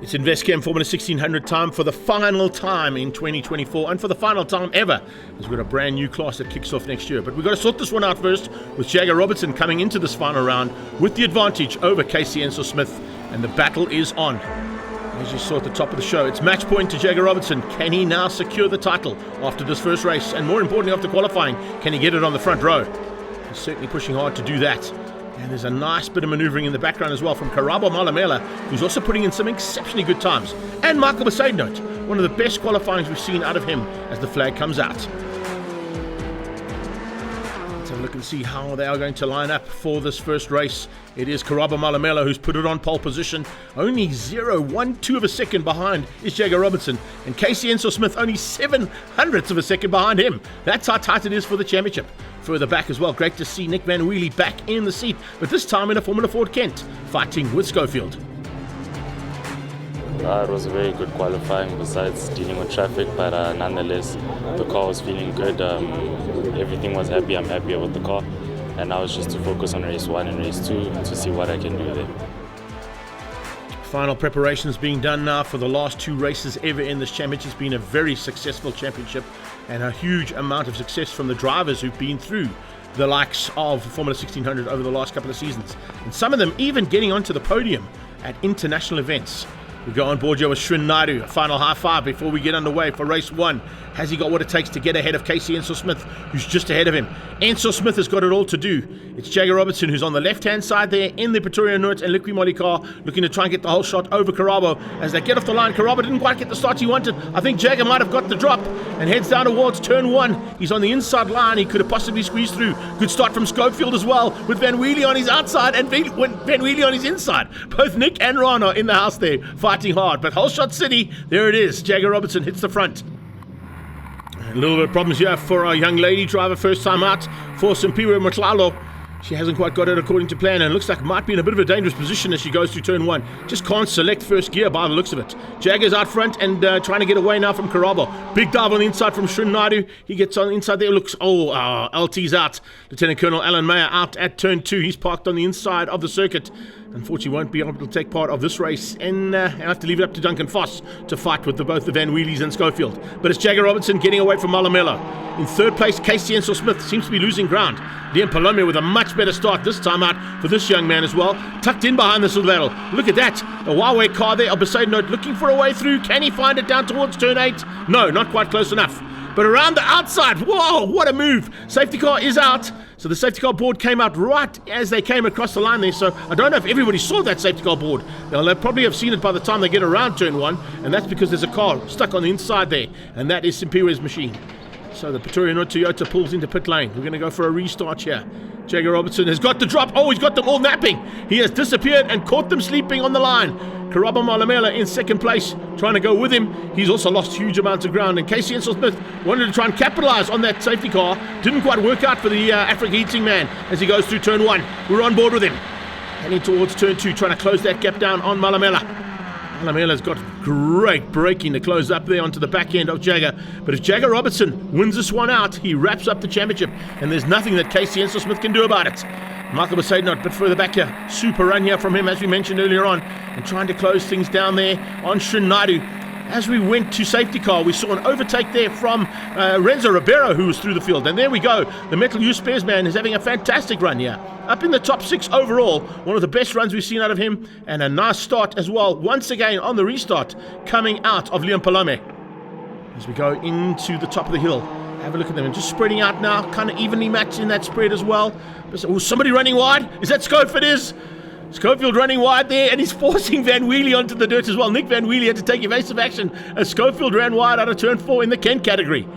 It's Investchem Formula 1600 time for the final time in 2024 and for the final time ever, as we've got a brand new class that kicks off next year. But we've got to sort this one out first with Jagger Robertson coming into this final round with the advantage over Casey Enso-Smith, and the battle is on. As you saw at the top of the show, it's match point to Jagger Robertson. Can he now secure the title after this first race? And more importantly, after qualifying, can he get it on the front row? He's certainly pushing hard to do that. And there's a nice bit of manoeuvring in the background as well from Karabo Malamela, who's also putting in some exceptionally good times. And Michael Besaidnote, one of the best qualifyings we've seen out of him as the flag comes out. Let's have a look and see how they are going to line up for this first race. It is Karabo Malamela who's put it on pole position. Only 0.12 of a second behind is Jagger Robertson. And Casey Enso-Smith only 0.07 of a second behind him. That's how tight it is for the championship. Further back as well, great to see Nick Van Wheelie back in the seat, but this time in a Formula Ford Kent, fighting with Schofield. It was a very good qualifying besides dealing with traffic, but nonetheless the car was feeling good. Everything was happy. I'm happy with the car, and now it's just to focus on race 1 and race 2 to see what I can do there. Final preparations being done now for the last 2 races ever in this championship. It's been a very successful championship and a huge amount of success from the drivers who've been through the likes of Formula 1600 over the last couple of seasons, and some of them even getting onto the podium at international events. We go on board here with Srin Naidu. A final high five before we get underway for race 1. Has he got what it takes to get ahead of Casey Enso-Smith, who's just ahead of him? Enso-Smith has got it all to do. It's Jagger Robertson who's on the left-hand side there in the Pretoria Noord and Liqui Moly car, looking to try and get the whole shot over Karabo. As they get off the line, Karabo didn't quite get the start he wanted. I think Jagger might have got the drop and heads down towards turn 1. He's on the inside line. He could have possibly squeezed through. Good start from Schofield as well, with Van Wheelie on his outside and Van Wheelie on his inside. Both Nick and Ron are in the house there, fighting hard. But Holshot City, there it is. Jagger Robertson hits the front. A little bit of problems here for our young lady driver, first time out for Simpiwe Motlalo. She hasn't quite got it according to plan, and it looks like it might be in a bit of a dangerous position as she goes through turn 1. Just can't select first gear by the looks of it. Jagger's out front and trying to get away now from Karabo. Big dive on the inside from Srin Naidu. He gets on the inside there. Looks, LT's out. Lieutenant Colonel Alan Meyer out at turn 2. He's parked on the inside of the circuit. Unfortunately, won't be able to take part of this race, and I'll have to leave it up to Duncan Foss to fight with both the Van Wheelies and Schofield. But it's Jagger Robertson getting away from Malamela. In third place, Casey Enso-Smith seems to be losing ground. Liam Palome with a much better start this time out for this young man as well. Tucked in behind this little battle. Look at that. A Huawei car there, Besaidnote looking for a way through. Can he find it down towards turn 8? No, not quite close enough. But around the outside, whoa, what a move. Safety car is out. So the safety car board came out right as they came across the line there. So I don't know if everybody saw that safety car board. They'll probably have seen it by the time they get around turn 1. And that's because there's a car stuck on the inside there. And that is Simpiwe's machine. So the Pretoria Noord Toyota pulls into pit lane. We're going to go for a restart here. Jagger Robertson has got the drop. Oh, he's got them all napping. He has disappeared and caught them sleeping on the line. Karabo Malamela in second place, trying to go with him. He's also lost huge amounts of ground. And Casey Enso-Smith wanted to try and capitalize on that safety car. Didn't quite work out for the Africa Heating man as he goes through turn 1. We're on board with him. Heading towards turn 2, trying to close that gap down on Malamela. Malamela's got great braking to close up there onto the back end of Jagger. But if Jagger Robertson wins this one out, he wraps up the championship. And there's nothing that Casey Enso-Smith can do about it. Michael Besaidnote a bit further back here. Super run here from him, as we mentioned earlier on. And trying to close things down there on Srin Naidu. As we went to safety car, we saw an overtake there from Renzo Ribeiro, who was through the field. And there we go. The Metal U Spares man is having a fantastic run here. Up in the top 6 overall. One of the best runs we've seen out of him. And a nice start as well. Once again on the restart, coming out of Liam Palome. As we go into the top of the hill. Have a look at them. And just spreading out now. Kind of evenly matched in that spread as well. Oh, somebody running wide? Is that Schofield? It is. Schofield running wide there, and he's forcing Van Wheelie onto the dirt as well. Nick Van Wheelie had to take evasive action as Schofield ran wide out of turn 4 in the Kent category.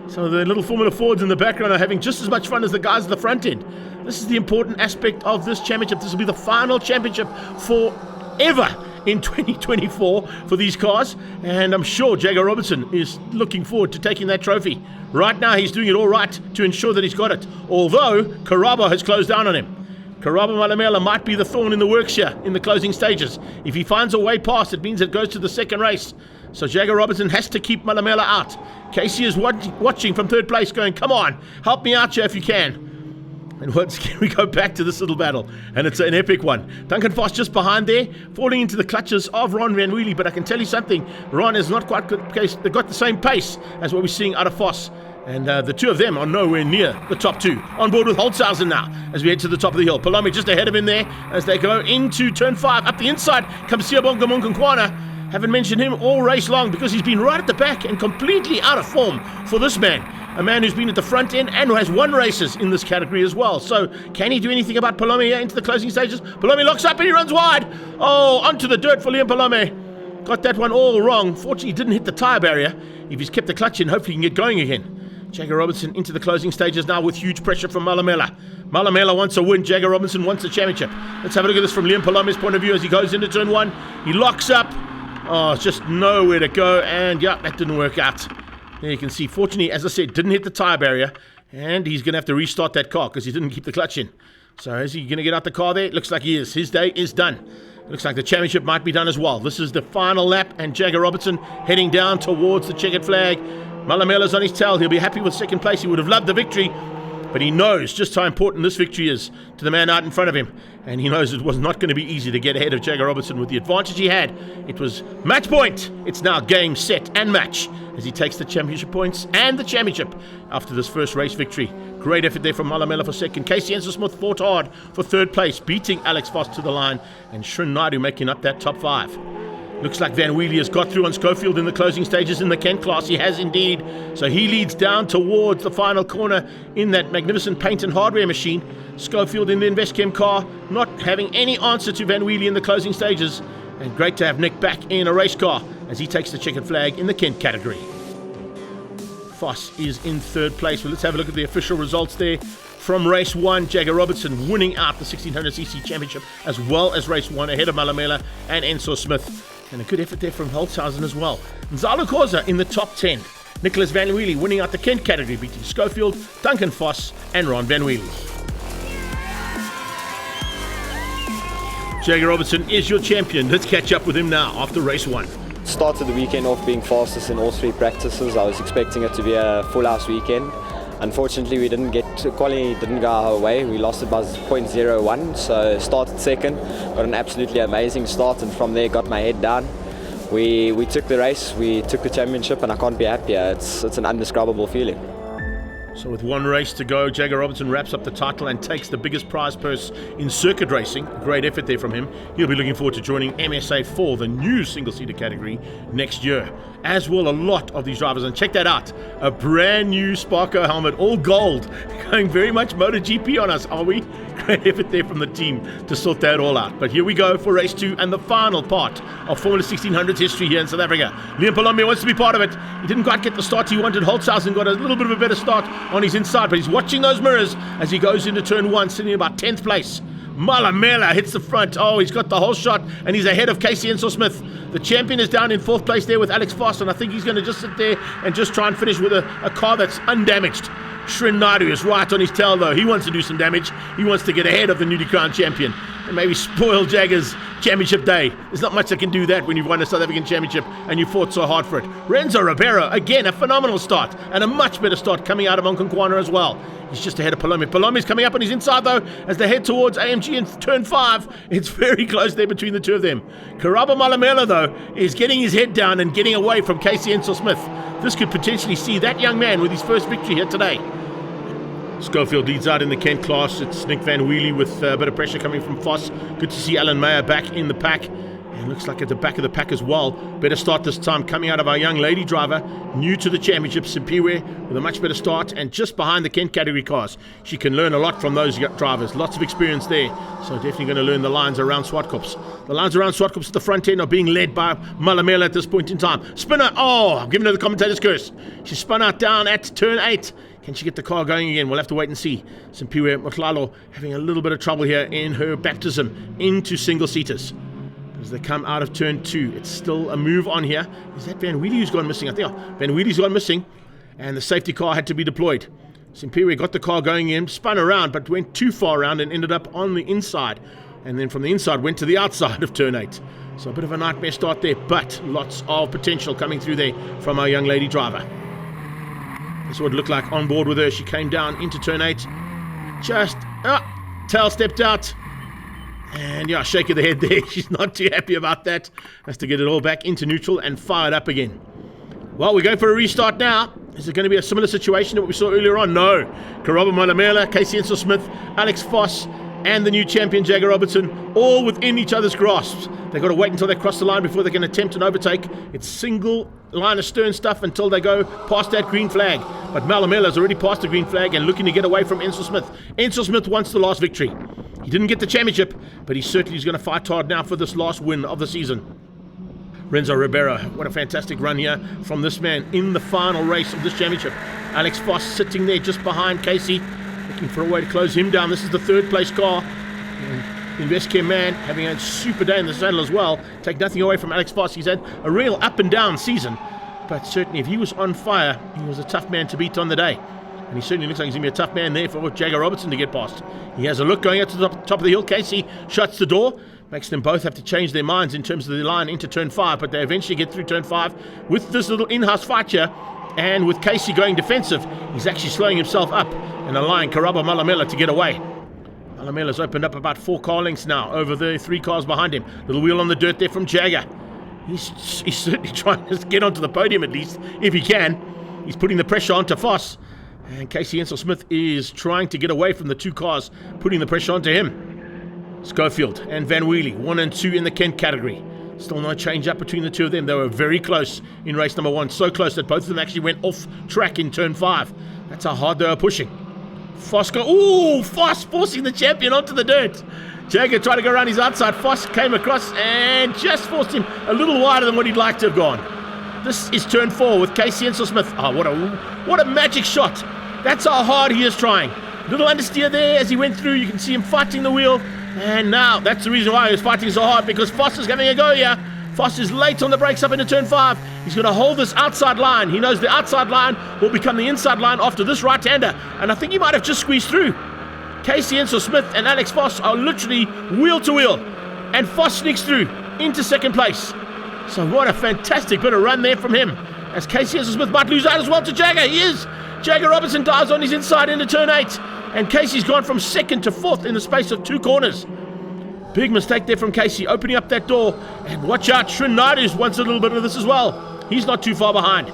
So the little Formula Fords in the background are having just as much fun as the guys at the front end. This is the important aspect of this championship. This will be the final championship forever in 2024 for these cars, and I'm sure Jagger Robertson is looking forward to taking that trophy. Right now he's doing it all right to ensure that he's got it, although Karabo has closed down on him. Karabo Malamela might be the thorn in the works here in the closing stages. If he finds a way past, it means it goes to the second race. So Jagger Robertson has to keep Malamela out. Casey is watching from third place going, come on, help me out here if you can. And once again, we go back to this little battle, and it's an epic one. Duncan Foss just behind there, falling into the clutches of Ron Van Wheelie, but I can tell you something, Ron is not quite good case. They've got the same pace as what we're seeing out of Foss, and the two of them are nowhere near the top two. On board with Holtzhausen now, as we head to the top of the hill. Palome just ahead of him there, as they go into turn 5. Up the inside comes Siyabonga Munkankwana. Haven't mentioned him all race long, because he's been right at the back and completely out of form for this man. A man who's been at the front end and who has won races in this category as well. So can he do anything about Palome here into the closing stages? Palome locks up and he runs wide. Oh, onto the dirt for Liam Palome. Got that one all wrong. Fortunately, he didn't hit the tyre barrier. If he's kept the clutch in, hopefully he can get going again. Jagger Robinson into the closing stages now with huge pressure from Malamela. Malamela wants a win. Jagger Robinson wants a championship. Let's have a look at this from Liam Palome's point of view as he goes into turn 1. He locks up. Oh, it's just nowhere to go. And yeah, that didn't work out. There you can see, fortunately, as I said, didn't hit the tyre barrier, and he's going to have to restart that car because he didn't keep the clutch in. So is he going to get out the car there? It looks like he is. His day is done. It looks like the championship might be done as well. This is the final lap, and Jagger Robertson heading down towards the checkered flag. Malamela's on his tail. He'll be happy with second place. He would have loved the victory, but he knows just how important this victory is to the man out in front of him. And he knows it was not going to be easy to get ahead of Jagger Robertson with the advantage he had. It was match point. It's now game, set, and match as he takes the championship points and the championship after this first race victory. Great effort there from Malamela for second. Casey Enser-Smith fought hard for third place, beating Alex Foss to the line, and Srin Naidu making up that top 5. Looks like Van Wheelie has got through on Schofield in the closing stages in the Kent class. He has indeed. So he leads down towards the final corner in that magnificent paint and hardware machine. Schofield in the Investchem car, not having any answer to Van Wheelie in the closing stages. And great to have Nick back in a race car as he takes the checkered flag in the Kent category. Foss is in third place. Well, let's have a look at the official results there. From race 1, Jagger Robertson winning out the 1600cc championship as well as race 1 ahead of Malamela and Enser-Smith. And a good effort there from Holtzhausen as well. Nzalo Khoza in the top 10. Nicholas Van Wheelie winning out the Kent category, beating Schofield, Duncan Foss and Ron Van Wheelie. Jagger Robertson is your champion. Let's catch up with him now after race 1. Started the weekend off being fastest in all 3 practices. I was expecting it to be a full house weekend. Unfortunately, we didn't get quality, didn't go our way. We lost it by 0.01, so started second, got an absolutely amazing start, and from there got my head down. We took the race, we took the championship, and I can't be happier. It's an indescribable feeling. So with one race to go, Jagger Robertson wraps up the title and takes the biggest prize purse in circuit racing. Great effort there from him. He'll be looking forward to joining MSA for the new single-seater category next year, as will a lot of these drivers. And check that out, a brand new Sparko helmet, all gold, going very much MotoGP on us, are we? Great effort there from the team to sort that all out. But here we go for race 2 and the final part of Formula 1600's history here in South Africa. Liam Palome wants to be part of it. He didn't quite get the start he wanted. Holtzhausen got a little bit of a better start on his inside, but he's watching those mirrors as he goes into turn 1, sitting in about 10th place. Malamela hits the front. Oh, he's got the whole shot, and he's ahead of Casey Enser-Smith. The champion is down in 4th place there with Alex Foss, and I think he's going to just sit there and just try and finish with a car that's undamaged. Srin Naidu is right on his tail, though. He wants to do some damage. He wants to get ahead of the newly crowned champion and maybe spoil Jagger's championship day. There's not much that can do that when you've won a South African championship and you fought so hard for it. Renzo Ribeiro, again, a phenomenal start and a much better start coming out of Munkankwana as well. He's just ahead of Palome. Palome's coming up on his inside, though, as they head towards AMG in turn 5. It's very close there between the two of them. Karabo Malamela, though, is getting his head down and getting away from Casey Enser-Smith. This could potentially see that young man with his first victory here today. Schofield leads out in the Kent class. It's Nick Van Wheelie with a bit of pressure coming from Foss. Good to see Alan Meyer back in the pack. And looks like at the back of the pack as well. Better start this time coming out of our young lady driver, new to the championship, Simpiwe, with a much better start and just behind the Kent category cars. She can learn a lot from those drivers. Lots of experience there. So definitely going to learn the lines around Swartkops. The lines around Swartkops at the front end are being led by Malamela at this point in time. Spinner, oh, I'm giving her the commentator's curse. She spun out down at turn 8. Can she get the car going again? We'll have to wait and see. Simpiwe Motlalo having a little bit of trouble here in her baptism into single-seaters. As they come out of turn 2, it's still a move on here. Is that Van Wheelie who's gone missing? I think Van Wheelie's gone missing, and the safety car had to be deployed. Simpiwe got the car going in, spun around, but went too far around and ended up on the inside. And then from the inside went to the outside of turn 8. So a bit of a nightmare start there, but lots of potential coming through there from our young lady driver. This is what it looked like on board with her. She came down into turn 8, just Tail stepped out. And yeah, shake of the head there. She's not too happy about that. Has to get it all back into neutral and fire it up again. Well, we're going for a restart now. Is it going to be a similar situation to what we saw earlier on? No. Karabo Malamela, Casey Ensel-Smith, Alex Foss, and the new champion, Jagger Robertson, all within each other's grasps. They've got to wait until they cross the line before they can attempt an overtake. It's single line of stern stuff until they go past that green flag. But Malamela's already passed the green flag and looking to get away from Ensel-Smith. Ensel-Smith wants the last victory. He didn't get the championship, but he certainly is going to fight hard now for this last win of the season. Renzo Ribeiro, what a fantastic run here from this man in the final race of this championship. Alex Foss sitting there just behind Casey, looking for a way to close him down. This is the third place car. Investchem man having a super day in the saddle as well. Take nothing away from Alex Foss. He's had a real up and down season, but certainly if he was on fire, he was a tough man to beat on the day. And he certainly looks like he's going to be a tough man there for Jagger Robertson to get past. He has a look going up to the top of the hill. Casey shuts the door. Makes them both have to change their minds in terms of the line into turn 5, but they eventually get through turn 5 with this little in-house fight here. And with Casey going defensive, he's actually slowing himself up and allowing Karabo Malamela to get away. Malamela's opened up about 4 car lengths now over the 3 cars behind him. Little wheel on the dirt there from Jagger. He's certainly trying to get onto the podium at least, if he can. He's putting the pressure onto Foss. And Casey Ensel-Smith is trying to get away from the 2 cars, putting the pressure onto him. Schofield and Van Wheelie, 1 and 2 in the Kent category. Still no change up between the two of them. They were very close in race number 1. So close that both of them actually went off track in turn 5. That's how hard they were pushing. Foss forcing the champion onto the dirt. Jagger tried to go around his outside. Foss came across and just forced him a little wider than what he'd like to have gone. This is turn 4 with Casey Ensel-Smith. What a magic shot. That's how hard he is trying. Little understeer there as he went through. You can see him fighting the wheel. And now that's the reason why he was fighting so hard, because Foss is having a go here. Foss is late on the brakes up into turn 5. He's going to hold this outside line. He knows the outside line will become the inside line after this right-hander. And I think he might have just squeezed through. Casey Ensel-Smith and Alex Foss are literally wheel to wheel. And Foss sneaks through into second place. So what a fantastic bit of run there from him. As Casey Ensel-Smith might lose out as well to Jagger. He is. Jagger Robertson dives on his inside into turn 8. And Casey's gone from 2nd to 4th in the space of 2 corners. Big mistake there from Casey, opening up that door. And watch out, Shrin Naidu wants a little bit of this as well. He's not too far behind.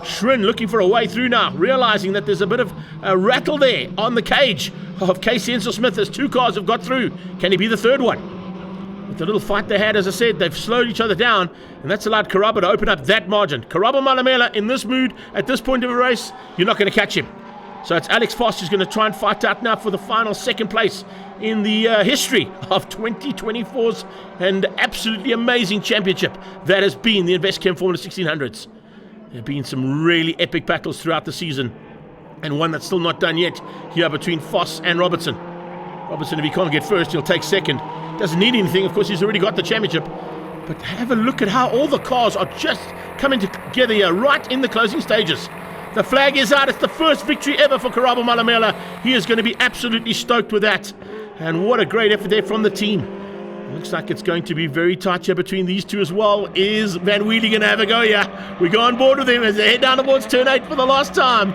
Shrin looking for a way through now, realizing that there's a bit of a rattle there on the cage of Casey Ensel-Smith as 2 cars have got through. Can he be the 3rd one? With the little fight they had, as I said, they've slowed each other down, and that's allowed Karabo to open up that margin. Karabo Malamela, in this mood, at this point of a race, you're not going to catch him. So it's Alex Foss who's going to try and fight out now for the final 2nd place in the history of 2024's and absolutely amazing championship that has been the Investchem Formula 1600s. There have been some really epic battles throughout the season, and one that's still not done yet here between Foss and Robertson. Robertson, if he can't get first, he'll take 2nd. Doesn't need anything, of course, he's already got the championship. But have a look at how all the cars are just coming together here right in the closing stages. The flag is out. It's the first victory ever for Karabo Malamela. He is going to be absolutely stoked with that. And what a great effort there from the team. Looks like it's going to be very tight here between these two as well. Is Van Wheelie going to have a go here? We go on board with him as they head down towards turn 8 for the last time.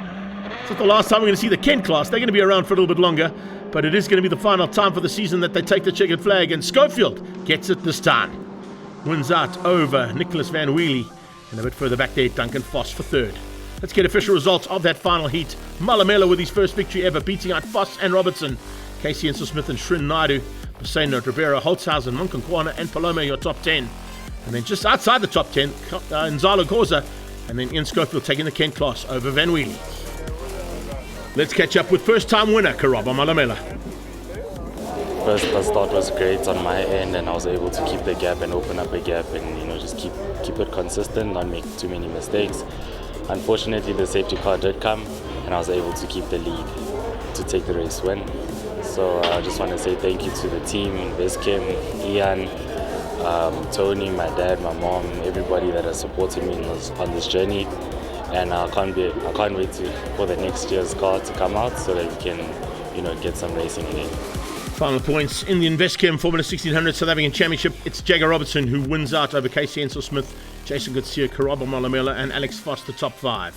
It's not the last time we're going to see the Kent class. They're going to be around for a little bit longer. But it is going to be the final time for the season that they take the checkered flag. And Schofield gets it this time. Wins out over Nicholas Van Wheelie. And a bit further back there, Duncan Foss for 3rd. Let's get official results of that final heat. Malamela with his first victory ever, beating out Foss and Robertson. Casey Ensel-Smith and Shrin Naidu, Hussein Rivera, Holtzhausen, Monconcwana, and Paloma, your top 10. And then just outside the top 10, Nzalo Khoza, and then Ian Schofield taking the Kent class over Van Wheelie. Let's catch up with first-time winner, Karabo Malamela. First, the start was great on my end, and I was able to keep the gap and open up a gap, and just keep it consistent, not make too many mistakes. Unfortunately, the safety car did come, and I was able to keep the lead to take the race win. So I just want to say thank you to the team, Investchem, Ian, Tony, my dad, my mom, everybody that has supported me on this journey. And I can't wait for the next year's car to come out so that we can, get some racing again. Final points in the Investchem Formula 1600 South African Championship. It's Jagger Robertson who wins out over Casey Ensel-Smith, Jason Garcia, Karabo Malamela, and Alex Foss, the top 5.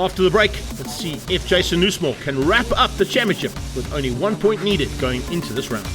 After the break, let's see if Jason Nussmore can wrap up the championship with only 1 point needed going into this round.